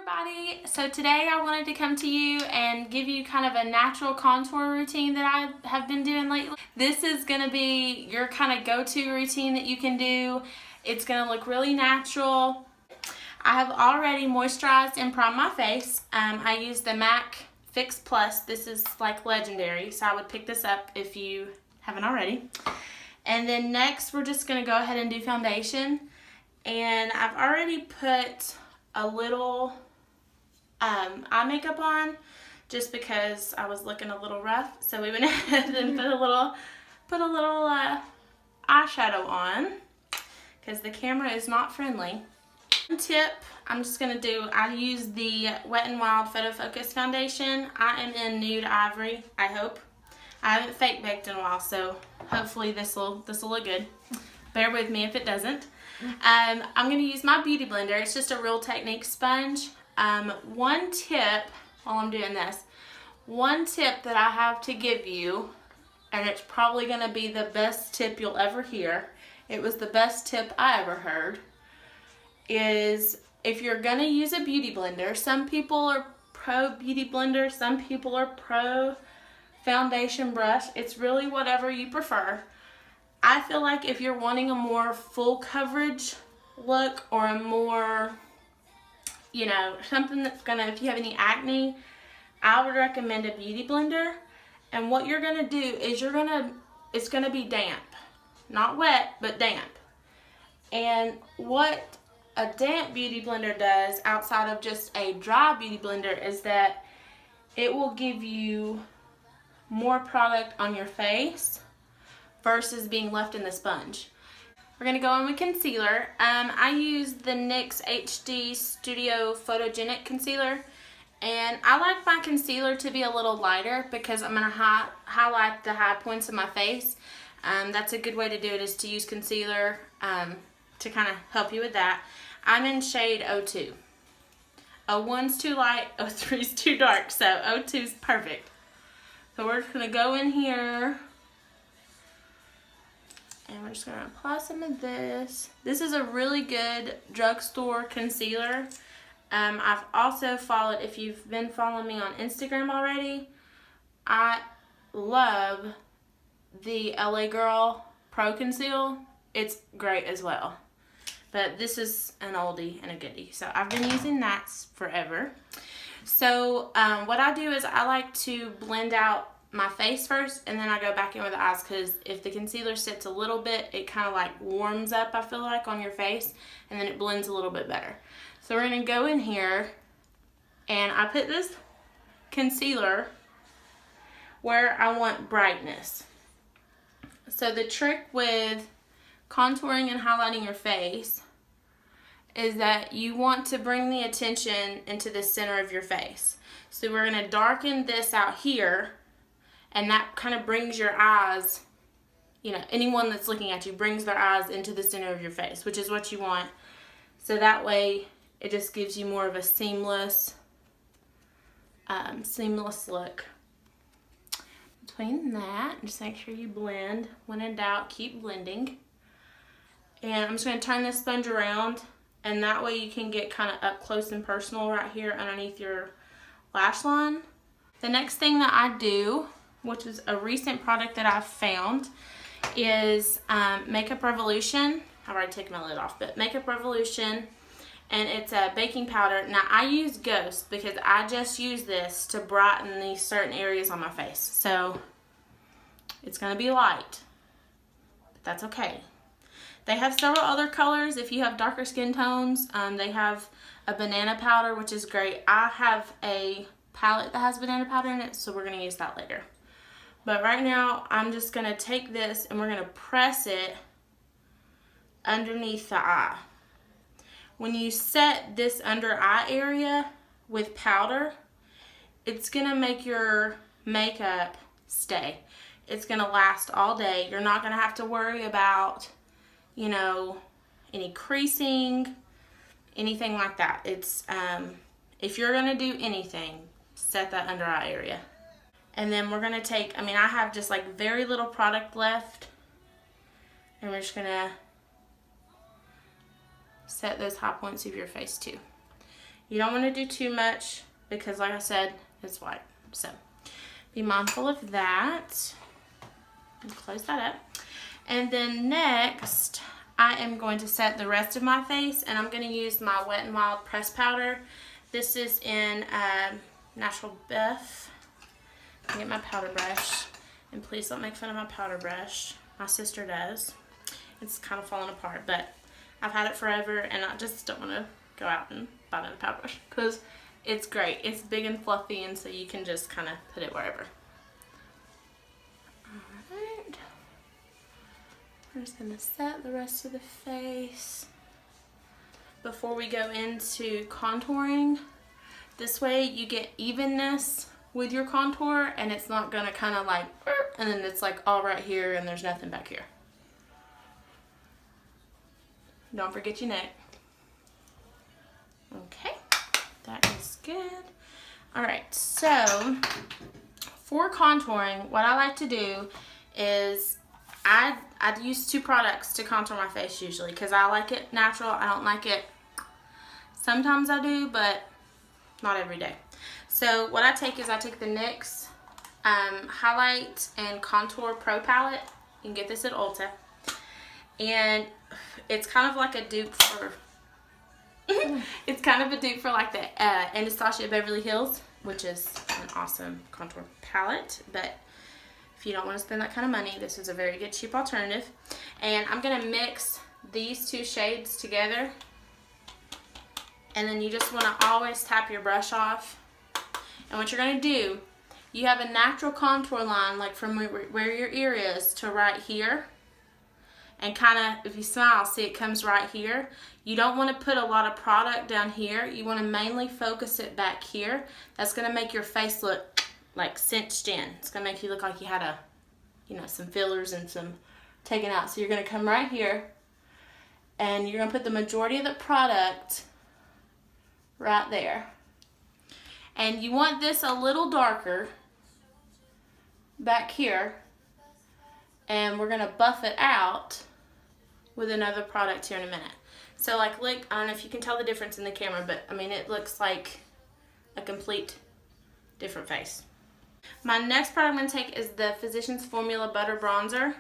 Everybody, so today I wanted to come to you and give you kind of a natural contour routine that I have been doing lately. This is going to be your kind of go-to routine that you can do. It's going to look really natural. I have already moisturized and primed my face. I use the MAC Fix Plus. This is like legendary, so I would pick this up if you haven't already. And then next we're just going to go ahead and do foundation. And I've already put a little eye makeup on just because I was looking a little rough, so we went ahead and put a little eyeshadow on because the camera is not friendly. One tip I'm just gonna do, I use the Wet n Wild Photo Focus foundation. I am in Nude Ivory, I hope. I haven't fake baked in a while, so hopefully this will look good. Bear with me if it doesn't. I'm going to use my beauty blender. It's just a Real Technique sponge. One tip while I'm doing this, one tip that I have to give you, and it's probably going to be the best tip you'll ever hear. It was the best tip I ever heard. Is if you're going to use a beauty blender, some people are pro beauty blender, some people are pro foundation brush. It's really whatever you prefer. I feel like if you're wanting a more full coverage look or a more, you know, something that's gonna, if you have any acne, I would recommend a beauty blender. And what you're gonna do is it's gonna be damp. Not wet, but damp. And what a damp beauty blender does outside of just a dry beauty blender is that it will give you more product on your face versus being left in the sponge. We're going to go in with concealer. I use the NYX HD Studio Photogenic Concealer, and I like my concealer to be a little lighter because I'm going to highlight the high points of my face. That's a good way to do it, is to use concealer to kind of help you with that. I'm in shade 02. 01's too light, 03's too dark, so 02's perfect. So we're just going to go in here and we're just going to apply some of this. This is a really good drugstore concealer. I've also followed, if you've been following me on Instagram already, I love the LA Girl Pro Conceal. It's great as well. But this is an oldie and a goodie. So I've been using that forever. So what I do is I like to blend out my face first, and then I go back in with the eyes, because if the concealer sits a little bit, it kind of like warms up, I feel like, on your face, and then it blends a little bit better. So we're going to go in here, and I put this concealer where I want brightness. So the trick with contouring and highlighting your face is that you want to bring the attention into the center of your face. So we're going to darken this out here, and that kind of brings your eyes, you know, anyone that's looking at you brings their eyes into the center of your face, which is what you want. So that way it just gives you more of a seamless look. Between that, just make sure you blend. When in doubt, keep blending. And I'm just going to turn this sponge around, and that way you can get kind of up close and personal right here underneath your lash line. The next thing that I do, which is a recent product that I've found, is Makeup Revolution. I've already taken my lid off, but Makeup Revolution, and it's a baking powder. Now I use Ghost because I just use this to brighten these certain areas on my face. So it's going to be light, but that's okay. They have several other colors if you have darker skin tones. They have a banana powder, which is great. I have a palette that has banana powder in it, so we're going to use that later. But right now, I'm just going to take this and we're going to press it underneath the eye. When you set this under eye area with powder, it's going to make your makeup stay. It's going to last all day. You're not going to have to worry about, you know, any creasing, anything like that. It's if you're going to do anything, set that under eye area. And then we're going to take, I have just like very little product left, and we're just going to set those high points of your face too. You don't want to do too much because, like I said, it's white. So be mindful of that. Close that up. And then next, I am going to set the rest of my face, and I'm going to use my Wet n Wild press powder. This is in Natural Buff. I'll get my powder brush, and please don't make fun of my powder brush. My sister does. It's kind of falling apart, but I've had it forever, and I just don't want to go out and buy another powder brush because it's great. It's big and fluffy, and so you can just kind of put it wherever. Alright. We're just going to set the rest of the face before we go into contouring. This way you get evenness with your contour, and it's not going to kind of like, and then it's like all right here and there's nothing back here. Don't forget your neck. Okay, that is good. Alright, so for contouring, what I like to do is I'd use 2 products to contour my face usually because I like it natural. I don't like it. Sometimes I do, but not every day. So what I take is I take the NYX Highlight and Contour Pro Palette. You can get this at Ulta. And it's kind of like a dupe for it's kind of a dupe for like the Anastasia Beverly Hills, which is an awesome contour palette. But if you don't want to spend that kind of money, this is a very good cheap alternative. And I'm going to mix these 2 shades together. And then you just want to always tap your brush off. And what you're going to do, you have a natural contour line like from where your ear is to right here. And kind of, if you smile, see it comes right here. You don't want to put a lot of product down here. You want to mainly focus it back here. That's going to make your face look like cinched in. It's going to make you look like you had a, you know, some fillers and some taken out. So you're going to come right here and you're going to put the majority of the product right there. And you want this a little darker back here. And we're going to buff it out with another product here in a minute. So like, look, I don't know if you can tell the difference in the camera, but I mean, it looks like a complete different face. My next product I'm going to take is the Physicians Formula Butter Bronzer.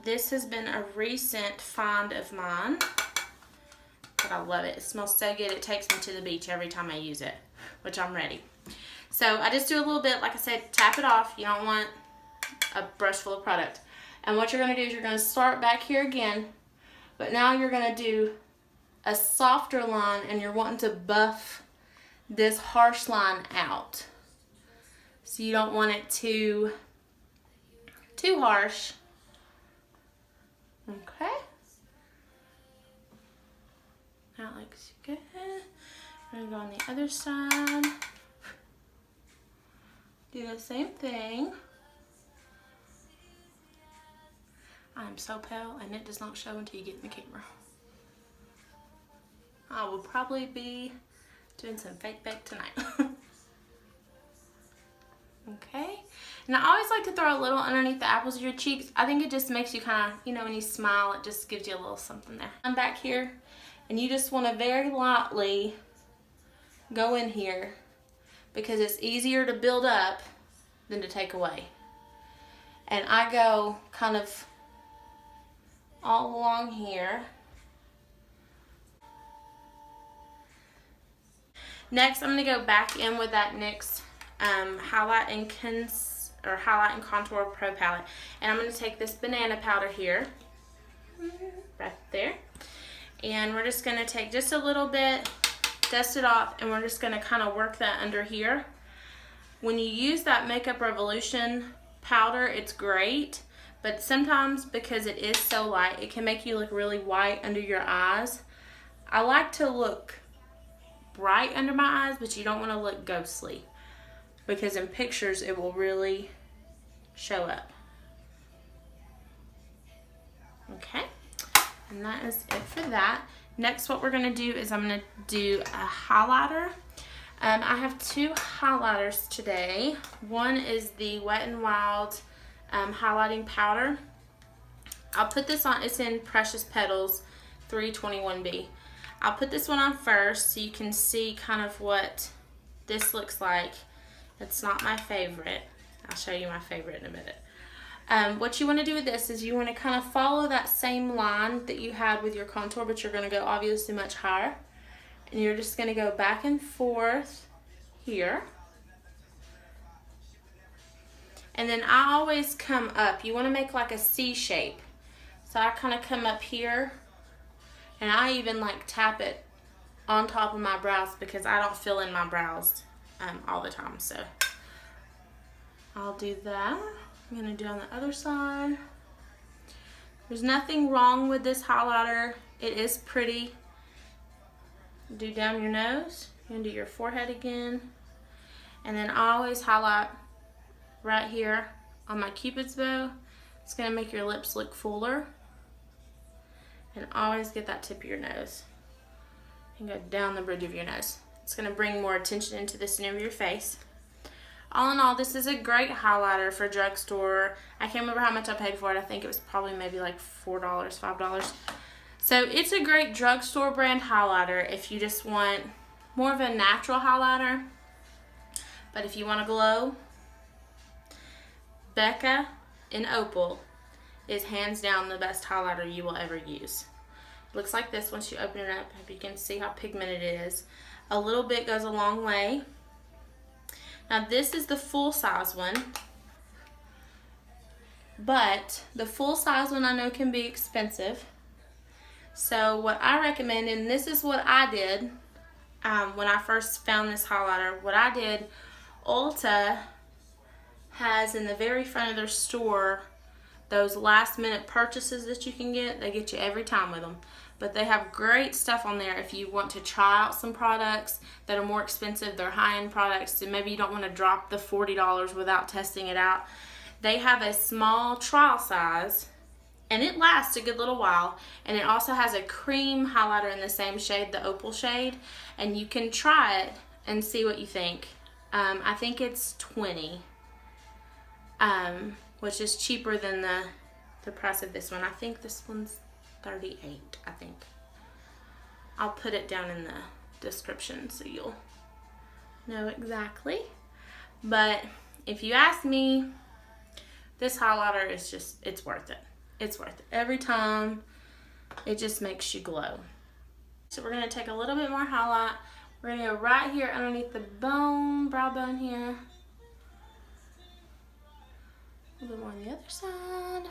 This has been a recent find of mine, but I love it. It smells so good. It takes me to the beach every time I use it, which I'm ready. So I just do a little bit, like I said, tap it off. You don't want a brush full of product. And what you're going to do is you're going to start back here again, but now you're going to do a softer line, and you're wanting to buff this harsh line out. So you don't want it too harsh. Okay. That looks good. We're going to go on the other side. Do the same thing. I'm so pale, and it does not show until you get in the camera. I will probably be doing some fake bake tonight. Okay. And I always like to throw a little underneath the apples of your cheeks. I think it just makes you kind of, you know, when you smile, it just gives you a little something there. I'm back here, and you just want to very lightly go in here because it's easier to build up than to take away. And I go kind of all along here. Next, I'm going to go back in with that NYX Highlight and Contour Pro Palette. And I'm going to take this banana powder here, right there. And we're just going to take just a little bit, dust it off, and we're just going to kind of work that under here. When you use that Makeup Revolution powder, it's great. But sometimes, because it is so light, it can make you look really white under your eyes. I like to look bright under my eyes, but you don't want to look ghostly, because in pictures it will really show up. Okay, and that is it for that. Next, what we're going to do is I'm going to do a highlighter. I have 2 highlighters today. One is the Wet n Wild highlighting powder. I'll put this on, it's in Precious Petals 321B. I'll put this one on first so you can see kind of what this looks like. It's not my favorite. I'll show you my favorite in a minute. What you want to do with this is you want to kind of follow that same line that you had with your contour, but you're going to go obviously much higher. And you're just going to go back and forth here. And then I always come up. You want to make like a C shape. So I kind of come up here, and I even like tap it on top of my brows because I don't fill in my brows all the time. So I'll do that. I'm going to do on the other side. There's nothing wrong with this highlighter. It is pretty. Do down your nose. You're going to do your forehead again. And then I always highlight right here on my Cupid's bow. It's going to make your lips look fuller. And always get that tip of your nose. And go down the bridge of your nose. It's going to bring more attention into the center of your face. All in all, this is a great highlighter for drugstore. I can't remember how much I paid for it. I think it was probably maybe like $4, $5. So it's a great drugstore brand highlighter if you just want more of a natural highlighter. But if you want to glow, Becca in Opal is hands down the best highlighter you will ever use. Looks like this once you open it up. If you can see how pigmented it is. A little bit goes a long way. Now this is the full size one. But the full size one I know can be expensive. So what I recommend, and this is what I did when I first found this highlighter. What I did, Ulta has in the very front of their store those last minute purchases that you can get. They get you every time with them. But they have great stuff on there if you want to try out some products that are more expensive. They're high-end products and maybe you don't want to drop the $40 without testing it out. They have a small trial size and it lasts a good little while. And it also has a cream highlighter in the same shade, the Opal shade. And you can try it and see what you think. I think it's $20. Which is cheaper than the price of this one. I think this one's $38, I think. I'll put it down in the description so you'll know exactly. But if you ask me, this highlighter is just, it's worth it. It's worth it. Every time, it just makes you glow. So we're going to take a little bit more highlight. We're going to go right here underneath the bone, brow bone here. A little bit more on the other side.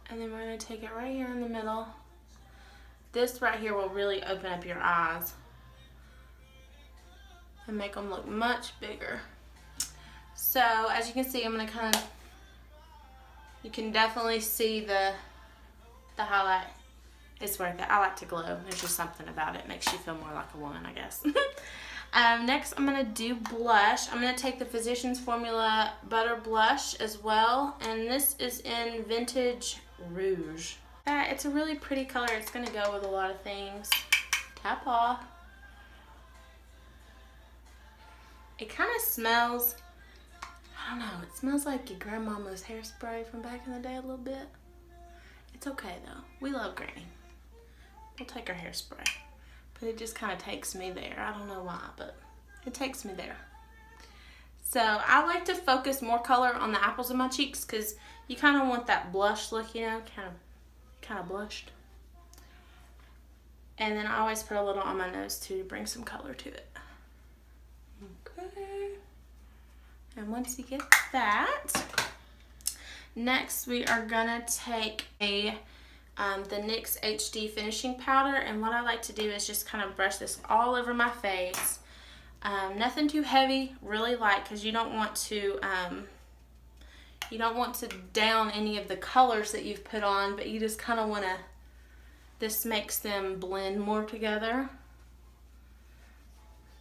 And then we're going to take it right here in the middle. This right here will really open up your eyes and make them look much bigger. So as you can see, I'm going to kind of, you can definitely see the highlight. It's worth it. I like to glow. There's just something about it. Makes you feel more like a woman, I guess. Next, I'm going to do blush. I'm going to take the Physicians Formula Butter Blush as well. And this is in Vintage Rouge. It's a really pretty color. It's going to go with a lot of things. Tap off. It kind of smells, I don't know, it smells like your grandmama's hairspray from back in the day a little bit. It's okay though. We love Granny. We'll take her hairspray. But it just kind of takes me there. I don't know why, but it takes me there. So I like to focus more color on the apples of my cheeks because you kind of want that blush look, you know, kind of blushed. And then I always put a little on my nose too to bring some color to it. Okay. And once you get that, next we are gonna take the NYX HD finishing powder, and what I like to do is just kind of brush this all over my face. Nothing too heavy, really light, because you don't want to down any of the colors that you've put on, but you just kind of want to, this makes them blend more together.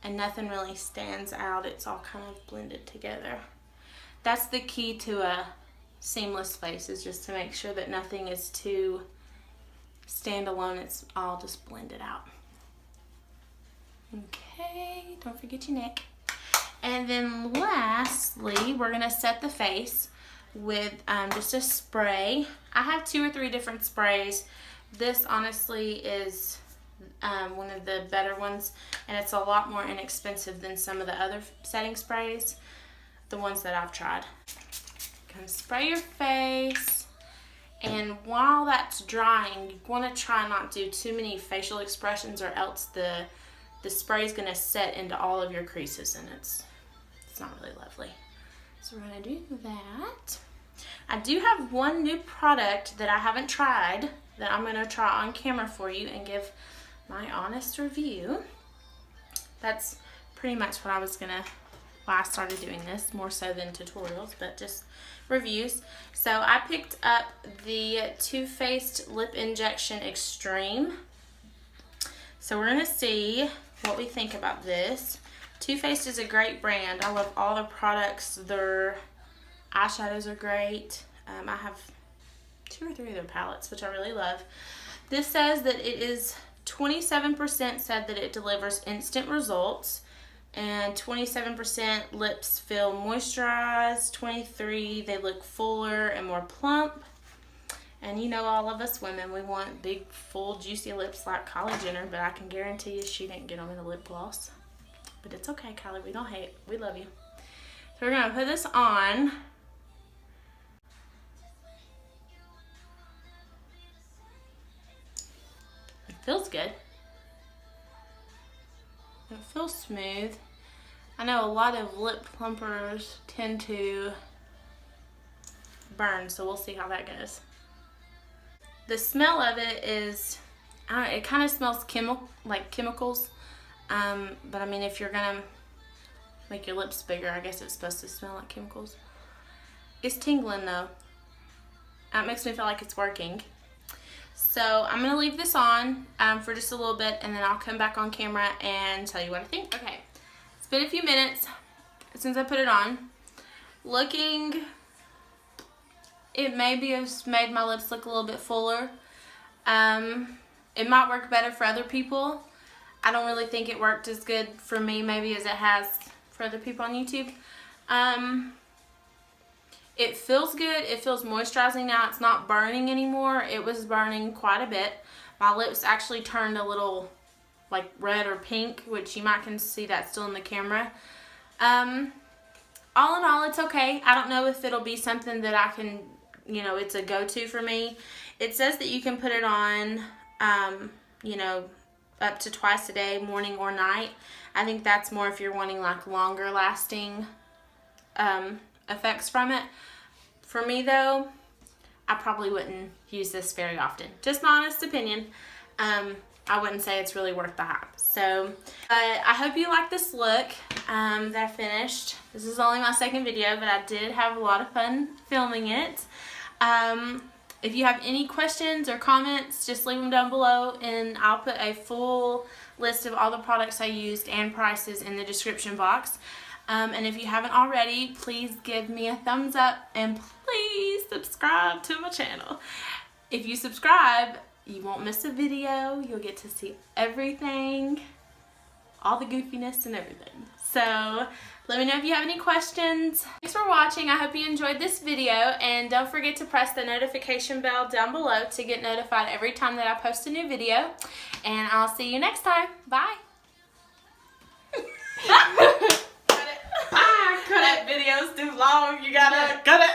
And nothing really stands out. It's all kind of blended together. That's the key to a seamless face, is just to make sure that nothing is too standalone. It's all just blended out. Okay, don't forget your neck. And then lastly, we're gonna set the face with just a spray. I have 2 or 3 different sprays, This honestly is one of the better ones, and it's a lot more inexpensive than some of the other setting sprays, the ones that I've tried. Gonna spray your face, and while that's drying, you want to try not to do too many facial expressions, or else the spray is gonna set into all of your creases, and it's not really lovely. So we're gonna do that. I do have one new product that I haven't tried that I'm gonna try on camera for you and give my honest review. That's pretty much why I started doing this, more so than tutorials, but just reviews. So I picked up the Too Faced Lip Injection Extreme. So we're gonna see what we think about this. Too Faced is a great brand. I love all the products. Their eyeshadows are great. I have 2 or 3 of their palettes, which I really love. This says that it is 27% said that it delivers instant results, and 27% lips feel moisturized, 23 they look fuller and more plump. And you know, all of us women, we want big, full, juicy lips like Kylie Jenner, but I can guarantee you she didn't get them in a lip gloss. But it's okay, Kylie, we don't hate. We love you. So we're gonna put this on. It feels good. It feels smooth. I know a lot of lip plumpers tend to burn, so we'll see how that goes. The smell of it is, it kind of smells like chemicals. But I mean, if you're gonna make your lips bigger, I guess it's supposed to smell like chemicals. It's tingling though. It makes me feel like it's working. So I'm gonna leave this on for just a little bit, and then I'll come back on camera and tell you what I think. Okay, it's been a few minutes since I put it on. It maybe has made my lips look a little bit fuller. It might work better for other people. I don't really think it worked as good for me maybe as it has for other people on YouTube. It feels good. It feels moisturizing now. It's not burning anymore. It was burning quite a bit. My lips actually turned a little like red or pink, which you might can see that still in the camera. All in all, it's okay. I don't know if it'll be something that I can, you know, it's a go-to for me. It says that you can put it on, you know, up to twice a day, morning or night. I think that's more if you're wanting like longer lasting effects from it. For me though, I probably wouldn't use this very often. Just my honest opinion. I wouldn't say it's really worth the hype. So, I hope you like this look that I finished. This is only my second video, but I did have a lot of fun filming it. If you have any questions or comments, just leave them down below, and I'll put a full list of all the products I used and prices in the description box. And if you haven't already, please give me a thumbs up and please subscribe to my channel. If you subscribe, you won't miss a video. You'll get to see everything, all the goofiness and everything. So let me know if you have any questions. Thanks for watching. I hope you enjoyed this video, and don't forget to press the notification bell down below to get notified every time that I post a new video. And I'll see you next time. Bye. That video's too long. You gotta cut it.